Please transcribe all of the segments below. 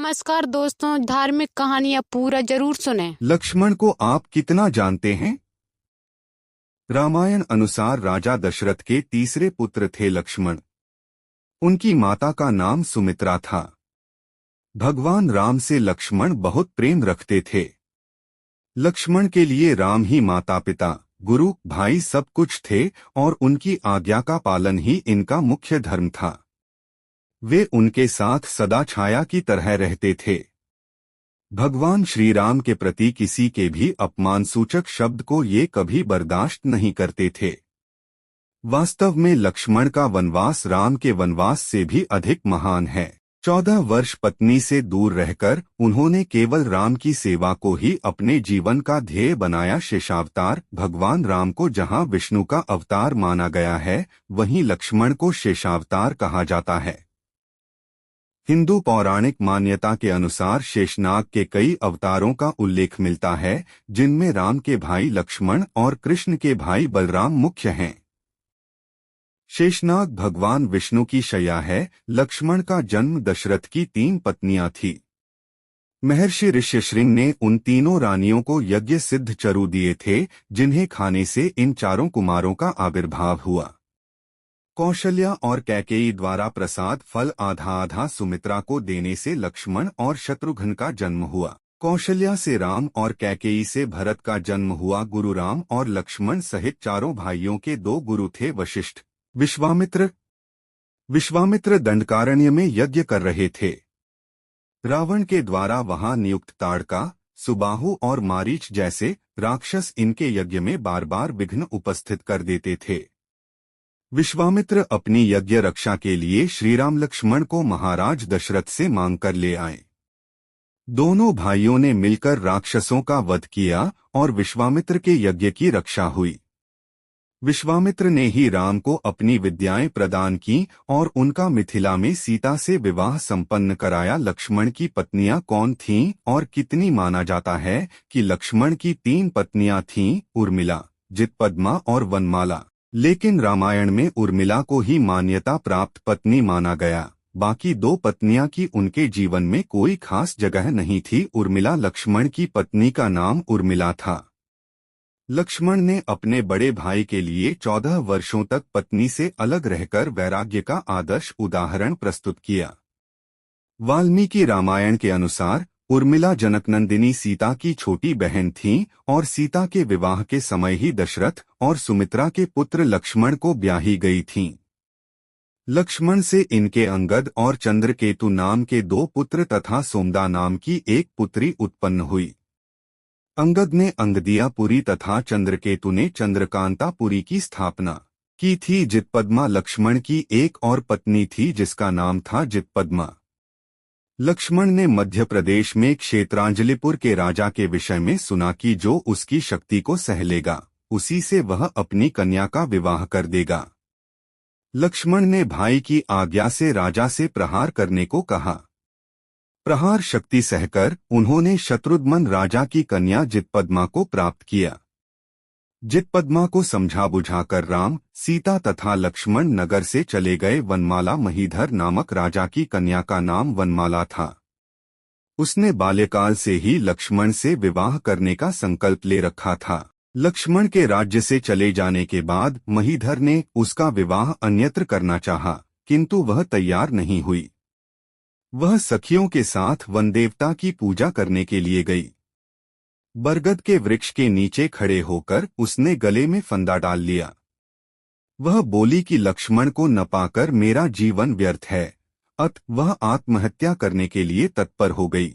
नमस्कार दोस्तों, धार्मिक कहानियाँ पूरा जरूर सुने। लक्ष्मण को आप कितना जानते हैं? रामायण अनुसार राजा दशरथ के तीसरे पुत्र थे लक्ष्मण। उनकी माता का नाम सुमित्रा था। भगवान राम से लक्ष्मण बहुत प्रेम रखते थे। लक्ष्मण के लिए राम ही माता पिता, गुरु, भाई सब कुछ थे और उनकी आज्ञा का पालन ही इनका मुख्य धर्म था। वे उनके साथ सदा छाया की तरह रहते थे। भगवान श्री राम के प्रति किसी के भी अपमानसूचक शब्द को ये कभी बर्दाश्त नहीं करते थे। वास्तव में लक्ष्मण का वनवास राम के वनवास से भी अधिक महान है। 14 वर्ष पत्नी से दूर रहकर उन्होंने केवल राम की सेवा को ही अपने जीवन का ध्येय बनाया। शेषावतार भगवान राम को जहाँ विष्णु का अवतार माना गया है, वहीं लक्ष्मण को शेषावतार कहा जाता है। हिंदू पौराणिक मान्यता के अनुसार शेषनाग के कई अवतारों का उल्लेख मिलता है, जिनमें राम के भाई लक्ष्मण और कृष्ण के भाई बलराम मुख्य हैं। शेषनाग भगवान विष्णु की शैया है। लक्ष्मण का जन्म दशरथ की 3 पत्नियां थी। महर्षि ऋष्यशृंग ने उन तीनों रानियों को यज्ञ सिद्ध चरु दिए थे, जिन्हें खाने से इन चारों कुमारों का आविर्भाव हुआ। कौशल्या और कैकेयी द्वारा प्रसाद फल आधा आधा सुमित्रा को देने से लक्ष्मण और शत्रुघ्न का जन्म हुआ। कौशल्या से राम और कैकेयी से भरत का जन्म हुआ। गुरु राम और लक्ष्मण सहित चारों भाइयों के 2 गुरु थे, वशिष्ठ, विश्वामित्र। विश्वामित्र दंडकारण्य में यज्ञ कर रहे थे। रावण के द्वारा वहां नियुक्त ताड़का, सुबाहु और मारीच जैसे राक्षस इनके यज्ञ में बार बार विघ्न उपस्थित कर देते थे। विश्वामित्र अपनी यज्ञ रक्षा के लिए श्रीराम लक्ष्मण को महाराज दशरथ से मांग कर ले आए। दोनों भाइयों ने मिलकर राक्षसों का वध किया और विश्वामित्र के यज्ञ की रक्षा हुई। विश्वामित्र ने ही राम को अपनी विद्याएं प्रदान की और उनका मिथिला में सीता से विवाह संपन्न कराया। लक्ष्मण की पत्नियां कौन थीं और कितनी? माना जाता है कि लक्ष्मण की 3 पत्नियां थीं, उर्मिला, जितपद्मा और वनमाला। लेकिन रामायण में उर्मिला को ही मान्यता प्राप्त पत्नी माना गया। बाकी 2 पत्नियां की उनके जीवन में कोई खास जगह नहीं थी। उर्मिला लक्ष्मण की पत्नी का नाम उर्मिला था। लक्ष्मण ने अपने बड़े भाई के लिए 14 वर्षों तक पत्नी से अलग रहकर वैराग्य का आदर्श उदाहरण प्रस्तुत किया। वाल्मीकि रामायण के अनुसार उर्मिला जनकनंदिनी सीता की छोटी बहन थीं और सीता के विवाह के समय ही दशरथ और सुमित्रा के पुत्र लक्ष्मण को ब्याही गई थीं। लक्ष्मण से इनके अंगद और चंद्रकेतु नाम के 2 पुत्र तथा सोमदा नाम की एक पुत्री उत्पन्न हुई। अंगद ने अंगदियापुरी तथा चंद्रकेतु ने चंद्रकांतापुरी की स्थापना की थी। जितपद्मा लक्ष्मण की एक और पत्नी थी, जिसका नाम था जितपद्मा। लक्ष्मण ने मध्य प्रदेश में क्षेत्रांजलिपुर के राजा के विषय में सुना कि जो उसकी शक्ति को सह लेगा, उसी से वह अपनी कन्या का विवाह कर देगा। लक्ष्मण ने भाई की आज्ञा से राजा से प्रहार करने को कहा। प्रहार शक्ति सहकर उन्होंने शत्रुघ्न राजा की कन्या जितपद्मा को प्राप्त किया। जितपद्मा को समझा बुझाकर राम, सीता तथा लक्ष्मण नगर से चले गए। वनमाला महीधर नामक राजा की कन्या का नाम वनमाला था। उसने बाल्यकाल से ही लक्ष्मण से विवाह करने का संकल्प ले रखा था। लक्ष्मण के राज्य से चले जाने के बाद महीधर ने उसका विवाह अन्यत्र करना चाहा, किंतु वह तैयार नहीं हुई। वह सखियों के साथ वनदेवता की पूजा करने के लिए गई। बरगद के वृक्ष के नीचे खड़े होकर उसने गले में फंदा डाल लिया। वह बोली कि लक्ष्मण को न पाकर मेरा जीवन व्यर्थ है। वह आत्महत्या करने के लिए तत्पर हो गई।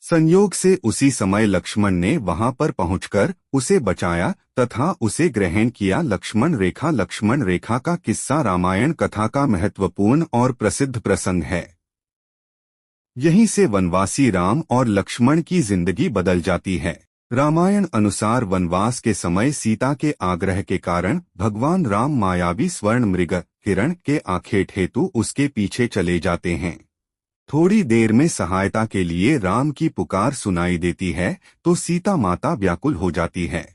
संयोग से उसी समय लक्ष्मण ने वहां पर पहुंचकर उसे बचाया तथा उसे ग्रहण किया। लक्ष्मण रेखा का किस्सा रामायण कथा का महत्वपूर्ण और प्रसिद्ध प्रसंग है। यहीं से वनवासी राम और लक्ष्मण की जिंदगी बदल जाती है। रामायण अनुसार वनवास के समय सीता के आग्रह के कारण भगवान राम मायावी स्वर्ण मृग हिरण के आखेट हेतु उसके पीछे चले जाते हैं। थोड़ी देर में सहायता के लिए राम की पुकार सुनाई देती है तो सीता माता व्याकुल हो जाती है।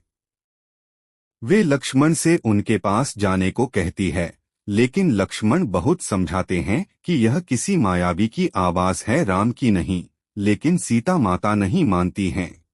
वे लक्ष्मण से उनके पास जाने को कहती है, लेकिन लक्ष्मण बहुत समझाते हैं कि यह किसी मायावी की आवाज है, राम की नहीं। लेकिन सीता माता नहीं मानती हैं।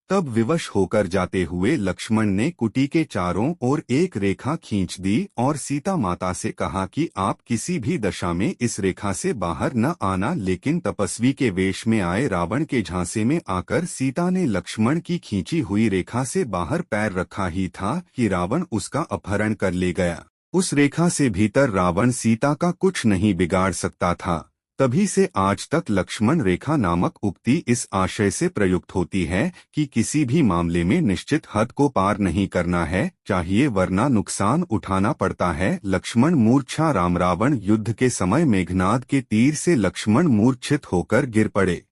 तब विवश होकर जाते हुए लक्ष्मण ने कुटी के चारों ओर एक रेखा खींच दी और सीता माता से कहा कि आप किसी भी दशा में इस रेखा से बाहर न आना। लेकिन तपस्वी के वेश में आए रावण के झांसे में आकर सीता ने लक्ष्मण की खींची हुई रेखा से बाहर पैर रखा ही था कि रावण उसका अपहरण कर ले गया। उस रेखा से भीतर रावण सीता का कुछ नहीं बिगाड़ सकता था। तभी से आज तक लक्ष्मण रेखा नामक उक्ति इस आशय से प्रयुक्त होती है कि किसी भी मामले में निश्चित हद को पार नहीं करना है चाहिए, वरना नुकसान उठाना पड़ता है। लक्ष्मण मूर्छा। राम रावण युद्ध के समय मेघनाद के तीर से लक्ष्मण मूर्छित होकर गिर पड़े।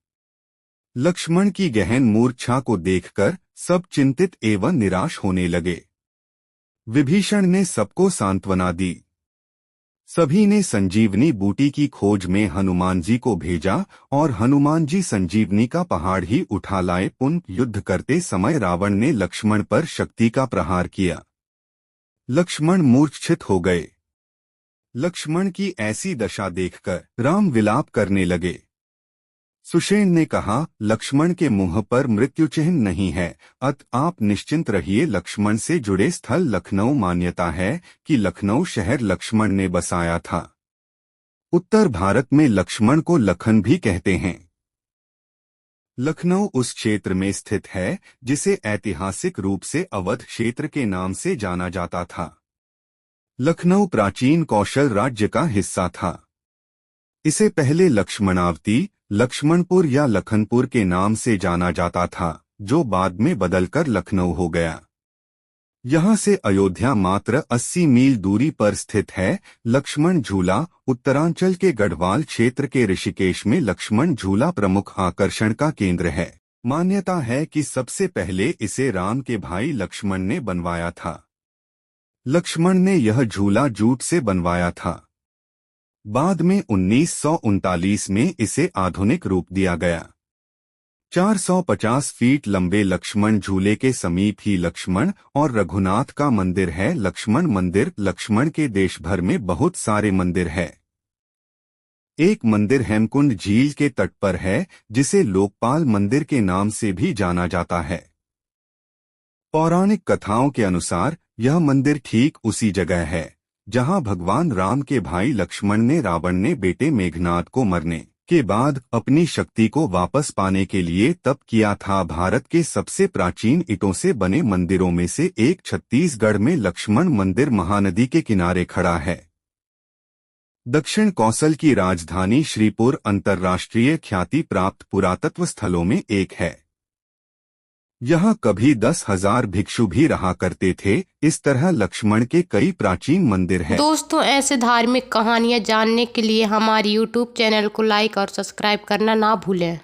लक्ष्मण की गहन मूर्छा को देखकर सब चिंतित एवं निराश होने लगे। विभीषण ने सबको सांत्वना दी। सभी ने संजीवनी बूटी की खोज में हनुमान जी को भेजा और हनुमान जी संजीवनी का पहाड़ ही उठा लाए। पुनः युद्ध करते समय रावण ने लक्ष्मण पर शक्ति का प्रहार किया। लक्ष्मण मूर्छित हो गए। लक्ष्मण की ऐसी दशा देखकर राम विलाप करने लगे। सुषेण ने कहा, लक्ष्मण के मुंह पर मृत्यु चिन्ह नहीं है, अतः आप निश्चिंत रहिए। लक्ष्मण से जुड़े स्थल लखनऊ। मान्यता है कि लखनऊ शहर लक्ष्मण ने बसाया था। उत्तर भारत में लक्ष्मण को लखन भी कहते हैं। लखनऊ उस क्षेत्र में स्थित है जिसे ऐतिहासिक रूप से अवध क्षेत्र के नाम से जाना जाता था। लखनऊ प्राचीन कौशल राज्य का हिस्सा था। इसे पहले लक्ष्मणावती, लक्ष्मणपुर या लखनपुर के नाम से जाना जाता था, जो बाद में बदलकर लखनऊ हो गया। यहाँ से अयोध्या मात्र 80 मील दूरी पर स्थित है। लक्ष्मण झूला। उत्तरांचल के गढ़वाल क्षेत्र के ऋषिकेश में लक्ष्मण झूला प्रमुख आकर्षण का केंद्र है। मान्यता है कि सबसे पहले इसे राम के भाई लक्ष्मण ने बनवाया था। लक्ष्मण ने यह झूला जूट से बनवाया था। बाद में 1939 में इसे आधुनिक रूप दिया गया। 450 फीट लंबे लक्ष्मण झूले के समीप ही लक्ष्मण और रघुनाथ का मंदिर है। लक्ष्मण मंदिर। लक्ष्मण के देश भर में बहुत सारे मंदिर है। एक मंदिर हेमकुंड झील के तट पर है, जिसे लोकपाल मंदिर के नाम से भी जाना जाता है। पौराणिक कथाओं के अनुसार यह मंदिर ठीक उसी जगह है जहां भगवान राम के भाई लक्ष्मण ने रावण ने बेटे मेघनाद को मरने के बाद अपनी शक्ति को वापस पाने के लिए तप किया था। भारत के सबसे प्राचीन ईंटों से बने मंदिरों में से एक छत्तीसगढ़ में लक्ष्मण मंदिर महानदी के किनारे खड़ा है। दक्षिण कौशल की राजधानी श्रीपुर अंतर्राष्ट्रीय ख्याति प्राप्त पुरातत्व स्थलों में एक है। यहाँ कभी 10,000 भिक्षु भी रहा करते थे। इस तरह लक्ष्मण के कई प्राचीन मंदिर हैं। दोस्तों, ऐसे धार्मिक कहानियाँ जानने के लिए हमारे YouTube चैनल को लाइक और सब्सक्राइब करना ना भूलें।